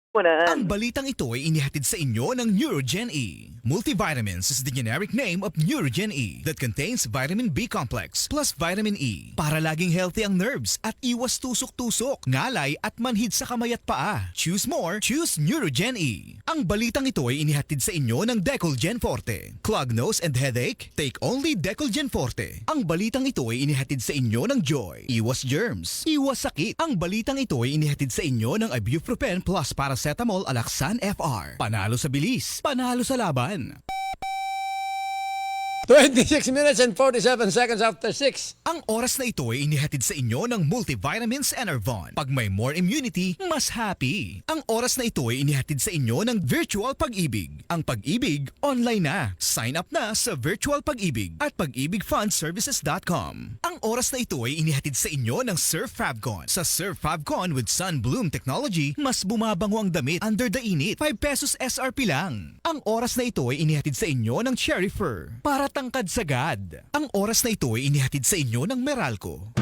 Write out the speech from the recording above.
Ang Punan. balitang ito ay inihatid sa inyo ng Neurogen E. Multivitamins is the generic name of Neurogen E that contains vitamin B complex plus vitamin E para laging healthy ang nerves at iwas tusok-tusok, ngalay at manhid sa kamay at paa. Choose more, choose Neurogen E. Ang balitang ito ay inihatid sa inyo ng Decolgen Forte. Clogged nose and headache? Take only Decolgen Forte. Ang balitang ito ay inihatid sa inyo ng Joy. Iwas germs, iwas sakit. Ang balitang ito ay inihatid sa inyo ng Ibuprofen plus Paracetamol Alaxan FR. Panalo sa bilis, panalo sa laban. 26 minutes and 47 seconds after 6. Ang oras na ito ay inihatid sa inyo ng Multivitamins Enervon. Pag may more immunity, mas happy. Ang oras na ito ay inihatid sa inyo ng Virtual Pag-ibig. Ang pag-ibig, online na. Sign up na sa Virtual Pag-ibig at pag-ibigfundservices.com. Ang oras na ito ay inihatid sa inyo ng Surf Fabcon. Sa Surf Fabcon with Sun Bloom Technology, mas bumabango ang damit under the init. 5 pesos SRP lang. Ang oras na ito ay inihatid sa inyo ng Cherry Fur. Para tangkad sagad. Ang oras na ito ay inihatid sa inyo ng Meralco.